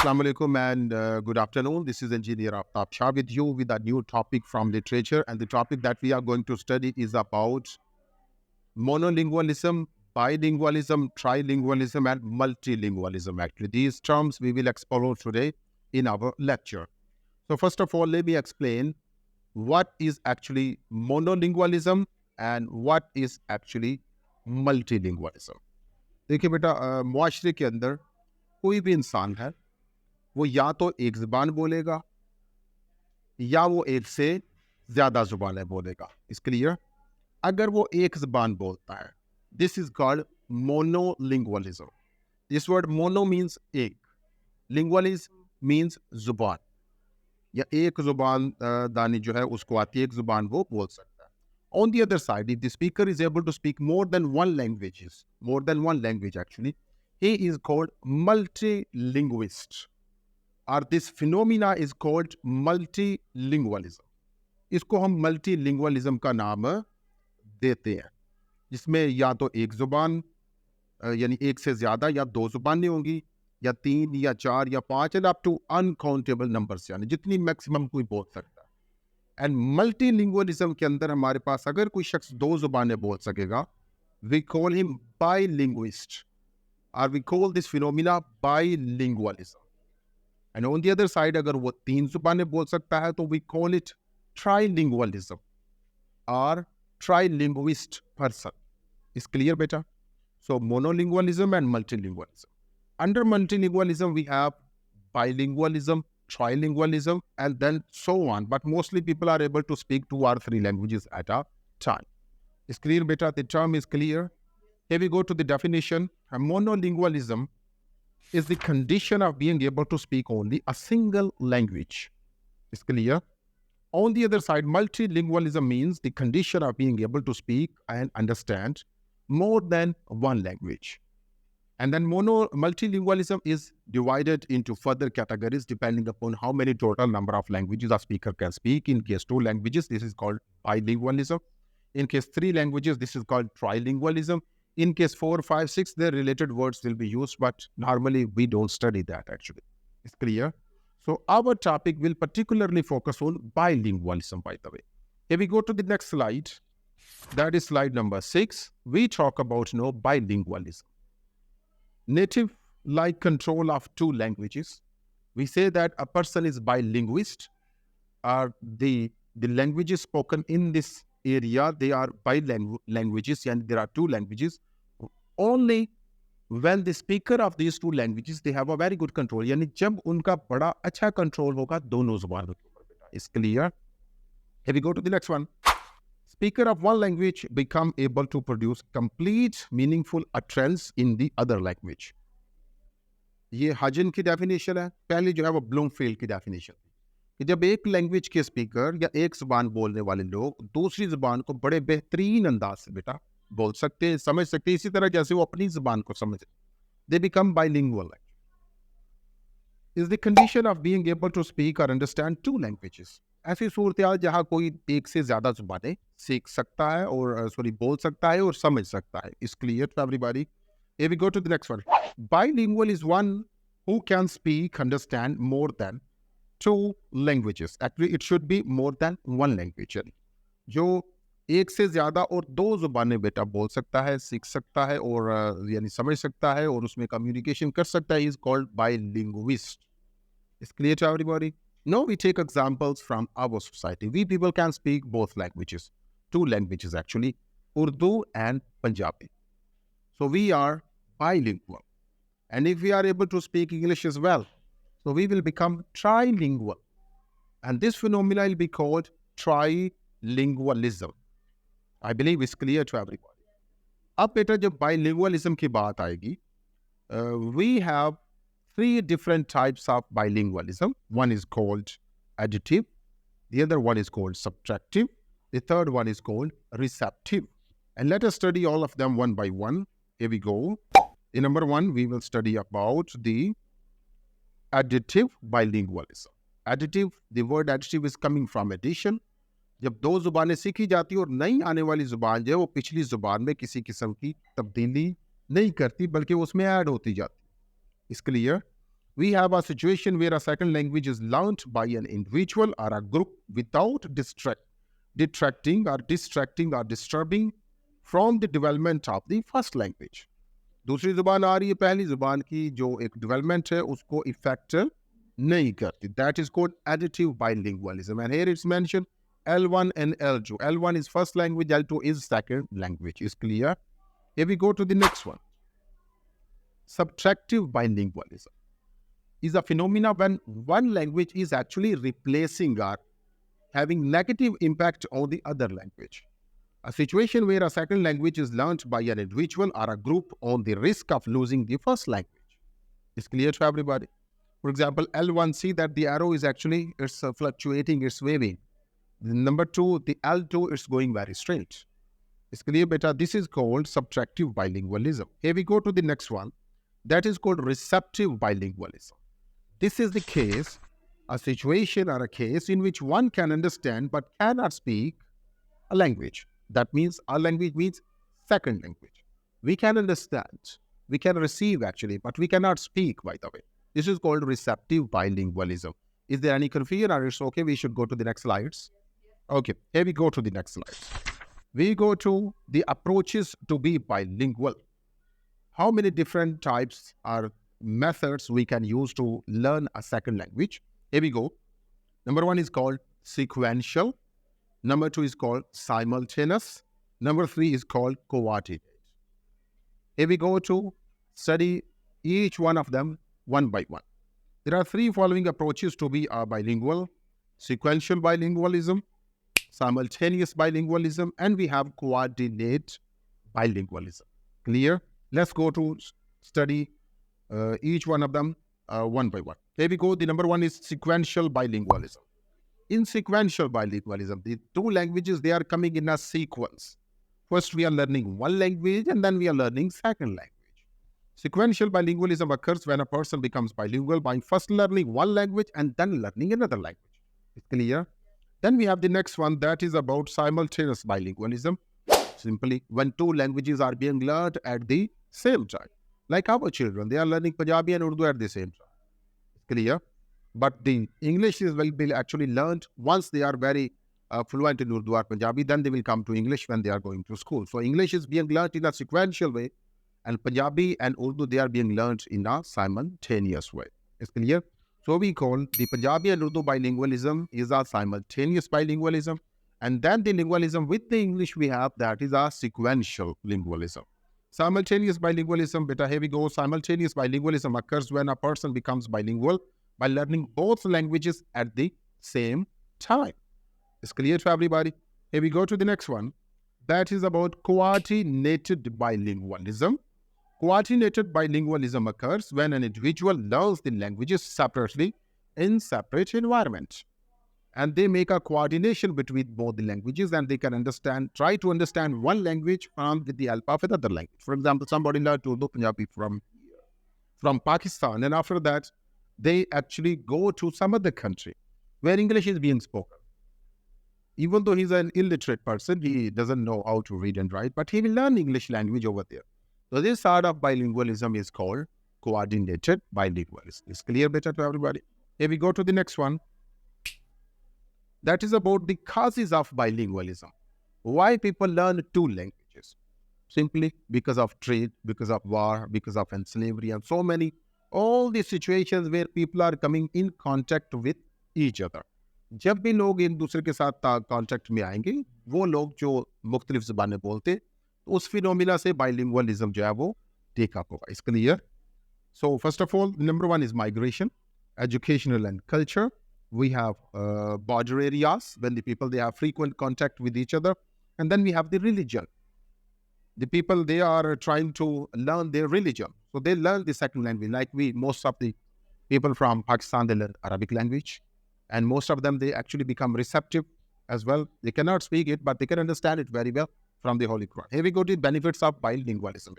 Assalamu alaikum and good afternoon. This is Engineer Aftab Shah with you with a new topic from literature. And the topic that we are going to study is about monolingualism, bilingualism, trilingualism, and multilingualism. Actually, these terms we will explore today in our lecture. So, first of all, let me explain what is actually monolingualism and what is actually multilingualism. देखिए बेटा मुआशरे के अंदर कोई भी इंसान है वो या तो एक ज़ुबान बोलेगा या वो एक से ज़्यादा ज़ुबानें बोलेगा। इस क्लियर? अगर वो एक ज़ुबान बोलता है, this is called monolingualism. This word mono means एक, लिंगुअलिज्म मीन्स ज़ुबान, या एक ज़ुबान दानी जो है उसको आती है, एक ज़ुबान वो बोल सकता है। On the other side, if the speaker is able to speak more than one language actually, he is called multilinguist, or this phenomena is called multilingualism. इसको हम multilingualism का नाम देते हैं, जिसमें या तो एक जुबान यानी एक से ज्यादा या दो जुबानें होंगी, या तीन या चार या पांच, and up to uncountable numbers, यानी जितनी मैक्सिमम कोई बोल सकता है। एंड मल्टीलिंगुअलिज्म के अंदर हमारे पास अगर कोई शख्स दो जुबानें बोल सकेगा, we call him bilingualist, or we call this phenomena bilingualism. And on the other side, अगर वो तीन जुबानें बोल सकता है तो we call it trilingualism or trilinguist person. Is clear बेटा? So monolingualism and multilingualism. Under multilingualism we have bilingualism, trilingualism, and then so on. But mostly people are able to speak 2 or 3 languages at a time. Is clear beta? The term is clear. Here we go to the definition. Monolingualism is the condition of being able to speak only a single language. Is clear? On the other side, multilingualism means the condition of being able to speak and understand more than one language. And then multilingualism is divided into further categories depending upon how many total number of languages a speaker can speak. In case 2 languages, this is called bilingualism. In case 3 languages, this is called trilingualism. In case 4, 5, 6, their related words will be used, but normally we don't study that actually. It's clear? So our topic will particularly focus on bilingualism, by the way. If we go to the next slide, that is slide number 6, we talk about bilingualism. Native-like control of 2 languages. We say that a person is bilinguist, or the languages spoken in this area, they are languages, and there are 2 languages. Only when the speaker of these 2 languages, they have a very good control, यानी जब उनका बड़ा अच्छा control होगा दोनों जुबानों के ऊपर बेटा. Is clear? Here we go to the next one. Speaker of one language become able to produce complete meaningful utterance in the other language. ये हजन की डेफिनेशन है. पहले जो है वो ब्लूमफील्ड की डेफिनेशन थी कि जब एक लैंग्वेज के स्पीकर या एक जुबान बोलने वाले लोग दूसरी जुबान को बड़े बेहतरीन अंदाज से बेटा बोल सकते हैं, समझ सकते हैं, इसी तरह जैसे वो अपनी जुबान को समझ, they become bilingual. Is the condition of being able to speak और अंडरस्टैंड 2 लैंग्वेजेस. ऐसी सूरत जहाँ कोई एक से ज्यादा जुबानें सीख सकता है और बोल सकता है और समझ सकता है. Is clear to everybody? Here we go to the next one. Bilingual is one who can speak, understand more than 2 languages. Actually, it should be more than 1 language. जो एक से ज्यादा और 2 जुबानें बेटा बोल सकता है, सीख सकता है और यानी समझ सकता है और उसमें कम्युनिकेशन कर सकता है, is called bilinguist. Is clear to everybody? Now we take examples from our society. We people can speak both languages, 2 languages actually, Urdu and Punjabi. So we are bilingual. And if we are able to speak English as well, so we will become trilingual. And this phenomenon will be called trilingualism. I believe it's clear to everybody. अब बेटा जब bilingualism की बात आएगी, we have 3 different types of bilingualism. One is called additive, the other one is called subtractive, the third one is called receptive. And let us study all of them one by one. Here we go. In number 1, we will study about the additive bilingualism. Additive, the word additive is coming from addition. जब 2 जुबानें सीखी जाती है और नई आने वाली जुबान जो है वो पिछली जुबान में किसी किस्म की तब्दीली नहीं करती बल्कि उसमें ऐड होती जाती है. Is clear? We have a situation where a second language is learnt by an individual or a group without distracting or disturbing from the development of the first language. दूसरी जुबान आ रही है, पहली जुबान की जो एक डेवलपमेंट है उसको इफेक्ट नहीं करती. That is called additive bilingualism. And here it's mentioned L1 and L2. L1 is first language, L2 is second language. Is clear? Here we go to the next one. Subtractive bilingualism is a phenomena when one language is actually replacing or having negative impact on the other language. A situation where a second language is learnt by an individual or a group on the risk of losing the first language. Is clear to everybody? For example, L1, see that the arrow is actually, it's fluctuating, it's waving. Number 2, the L2 is going very straight. It's clear, beta? This is called subtractive bilingualism. Here we go to the next one. That is called receptive bilingualism. This is the case, a situation or a case in which one can understand but cannot speak a language. That means a language means second language. We can understand, we can receive actually, but we cannot speak, by the way. This is called receptive bilingualism. Is there any confusion or it's okay? We should go to the next slides. Okay, here we go to the next slides. We go to the approaches to be bilingual. How many different types or methods we can use to learn a second language? Here we go. Number 1 is called sequential. Number 2 is called simultaneous. Number 3 is called coordinate. Here we go to study each one of them one by one. There are 3 following approaches to be bilingual: sequential bilingualism, simultaneous bilingualism, and we have coordinate bilingualism. Clear? Let's go to study each one of them one by one. Here we go. The number 1 is sequential bilingualism. In sequential bilingualism, the 2 languages, they are coming in a sequence. First, we are learning one language and then we are learning second language. Sequential bilingualism occurs when a person becomes bilingual by first learning one language and then learning another language. It's clear? Then we have the next one, that is about simultaneous bilingualism. Simply, when 2 languages are being learned at the same time. Like our children, they are learning Punjabi and Urdu at the same time. It's clear? But the English will be actually learned once they are very fluent in Urdu or Punjabi, then they will come to English when they are going to school. So English is being learned in a sequential way, and Punjabi and Urdu, they are being learned in a simultaneous way. It's clear? So we call the Punjabi and Urdu bilingualism is a simultaneous bilingualism, and then the lingualism with the English we have, that is a sequential lingualism. Simultaneous bilingualism, beta, here we go. Simultaneous bilingualism occurs when a person becomes bilingual by learning both languages at the same time. It's clear to everybody? Here we go to the next one. That is about coordinated bilingualism. Coordinated bilingualism occurs when an individual learns the languages separately in separate environments. And they make a coordination between both the languages, and they can try to understand one language with the help of another language. For example, somebody learned Urdu Punjabi from Pakistan, and after that, they actually go to some other country where English is being spoken. Even though he's an illiterate person, he doesn't know how to read and write, but he will learn English language over there. So this sort of bilingualism is called coordinated bilingualism. It's clear better to everybody? Here we go to the next one. That is about the causes of bilingualism. Why people learn 2 languages? Simply because of trade, because of war, because of slavery, and so many. All these situations where people are coming in contact with each other. जब भी लोग एक दूसरे के साथ contact में आएंगे, वो लोग जो मुख्तलिफ ज़बानें बोलते, तो उस फिनोमिना से बाइलिंगुअलिज्म जो है वो टेक अप होगा. It's clear? So first of all, number 1 is migration, educational and culture. We have border areas when the people, they have frequent contact with each other. And then we have the religion. The people, they are trying to learn their religion. So they learn the second language. Like most of the people from Pakistan, they learn Arabic language. And most of them, they actually become receptive as well. They cannot speak it, but they can understand it very well from the Holy Quran. Here we go to the benefits of bilingualism.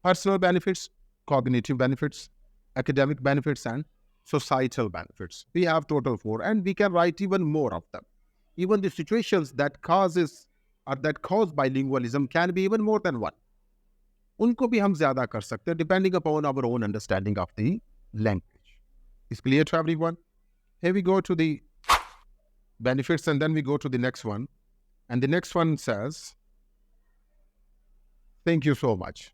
Personal benefits, cognitive benefits, academic benefits, and societal benefits. We have total 4, and we can write even more of them. Even the situations that cause bilingualism can be even more than 1. उनको भी हम ज़्यादा कर सकते हैं, depending upon our own understanding of the language. Is clear to everyone? Here we go to the benefits, and then we go to the next one. And the next one says, thank you so much.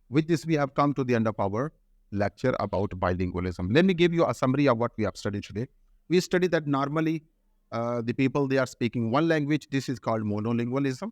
With this, we have come to the end of our lecture about bilingualism. Let me give you a summary of what we have studied today. We studied that normally the people, they are speaking one language. This is called monolingualism.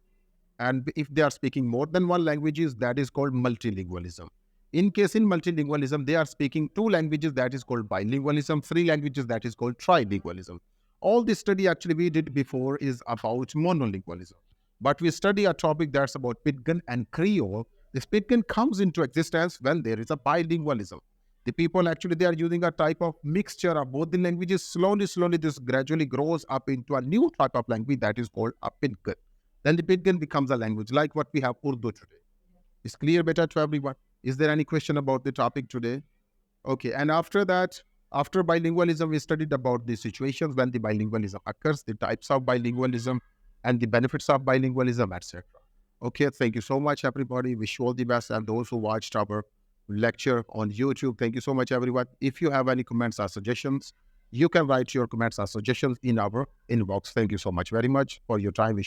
And if they are speaking more than one languages, that is called multilingualism. In case in multilingualism, they are speaking two languages, that is called bilingualism, three languages, that is called trilingualism. All this study actually we did before is about monolingualism. But we study a topic that's about Pidgin and Creole. This Pidgin comes into existence when there is a bilingualism. The people actually, they are using a type of mixture of both the languages. Slowly, this gradually grows up into a new type of language that is called a Pidgin. Then the Pidgin becomes a language like what we have Urdu today. Is clear better to everyone? Is there any question about the topic today? Okay, and after that, after bilingualism, we studied about the situations when the bilingualism occurs, the types of bilingualism, and the benefits of bilingualism, etc. Okay, thank you so much, everybody. Wish you all the best. And those who watched our lecture on YouTube, thank you so much, everyone. If you have any comments or suggestions, you can write your comments or suggestions in our inbox. Thank you so much very much for your time.